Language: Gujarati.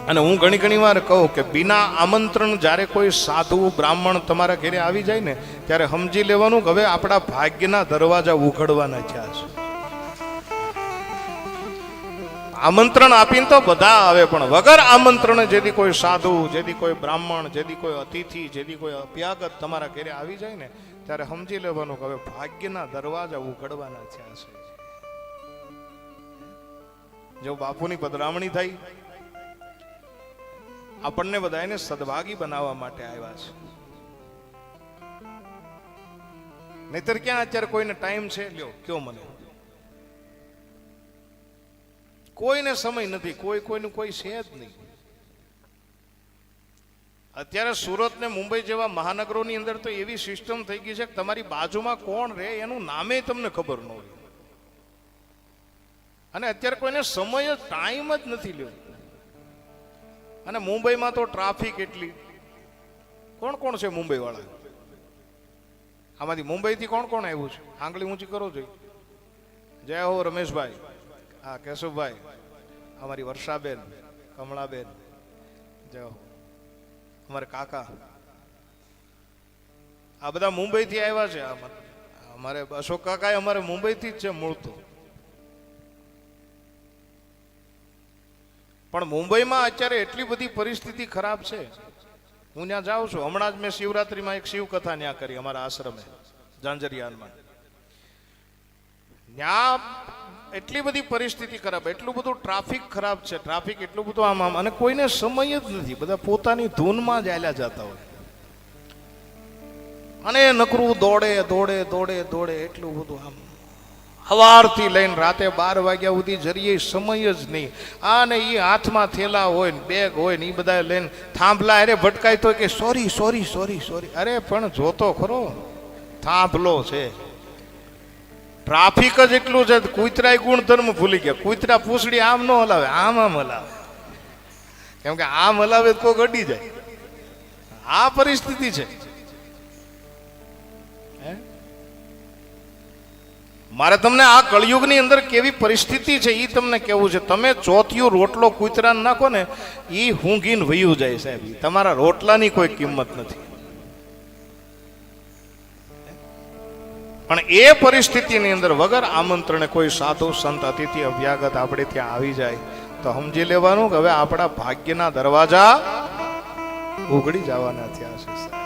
અને હું ઘણી વાર કહું કે બિના આમંત્રણ જ્યારે કોઈ સાધુ બ્રાહ્મણ તમારા ઘરે આવી જાય ને ત્યારે સમજી લેવાનું કે હવે આપણા ભાગ્યના દરવાજા ઉઘડવાના થયા છે. આમંત્રણ આપીને તો બધા આવે, પણ વગર આમંત્રણ જેથી કોઈ સાધુ, જેથી કોઈ બ્રાહ્મણ, જેથી કોઈ અતિથિ, જેથી કોઈ અભ્યાગત તમારા ઘરે આવી જાય ને ત્યારે સમજી લેવાનું કે હવે ભાગ્યના દરવાજા ઉઘડવાના થયા છે. જો બાપુની પધરામણી થઈ, આપણને બધાને સદભાગી બનાવવા માટે આવ્યા છે. નહીતર ક્યાં અત્યારે કોઈને ટાઈમ છે? લ્યો કયો મને, કોઈને સમય નથી, કોઈનું કોઈ છે જ નહીં. અત્યારે સુરત ને મુંબઈ જેવા મહાનગરોની અંદર તો એવી સિસ્ટમ થઈ ગઈ છે કે તમારી બાજુમાં કોણ રહે એનું નામે તમને ખબર ન હોય. અને અત્યારે કોઈને સમય જ, ટાઈમ જ નથી લ્યો. અને મુંબઈમાં તો ટ્રાફિક એટલી. કોણ છે મુંબઈ વાળા? આમાંથી મુંબઈથી કોણ આવ્યું છે? આંગળી ઊંચી કરો જોઈએ. જય હો રમેશભાઈ, હા કેશવભાઈ, અમારી વર્ષાબેન, કમળાબેન, જય હો અમારે કાકા, આ બધા મુંબઈથી આવ્યા છે. અમારે અશોક કાકા અમારે મુંબઈથી જ છે મૂળ તો. પણ મુંબઈમાં અત્યારે એટલી બધી પરિસ્થિતિ ખરાબ છે. હું ત્યાં જાઉં છું. હમણાં જ મેં શિવરાત્રીમાં એક શિવકથા ત્યાં કરી અમારા આશ્રમે ઝાંઝરિયાનમાં. ત્યાં એટલી બધી પરિસ્થિતિ ખરાબ, એટલું બધું ટ્રાફિક ખરાબ છે, ટ્રાફિક એટલું બધું આમ, અને કોઈને સમય જ નથી. બધા પોતાની ધૂનમાં જ આલ્યા જતા હોય અને નકરું દોડે એટલું બધું આમ. સવારથી લઈને રાતે 12 વાગ્યા સુધી જરીએ સમય જ નહીં. અને એ હાથમાં થેલા હોય ને બેગ હોય ને એ બધા લઈને થાંભલા અરે ભટકાય તો કે સોરી. અરે પણ જોતો ખરો, થાંભલો છે, ટ્રાફિક જ એટલું છે. કૂતરાય ગુણધર્મ ભૂલી ગયા. કૂતરા પૂંછડી આમ ન હલાવે, આમ હલાવે, કેમ કે આમ હલાવે તો કોઈ ગડી જાય. આ પરિસ્થિતિ છે. મારે તમને આ કળિયુગની અંદર કેવી પરિસ્થિતિ છે એ તમને કેવું છે. તમે ચોથિયું રોટલો કૂતરાને નાખો ને એ ઊંઘીને વયું જાય સાહેબ. તમારા રોટલાની કોઈ કિંમત નથી. પણ એ પરિસ્થિતિની અંદર વગર આમંત્રણે કોઈ સાધુ સંત અતિથિ અભ્યાગત આપણે ત્યાં આવી જાય તો સમજી લેવાનું કે હવે આપણા ભાગ્યના દરવાજા ઉઘડી જવાના થયા છે.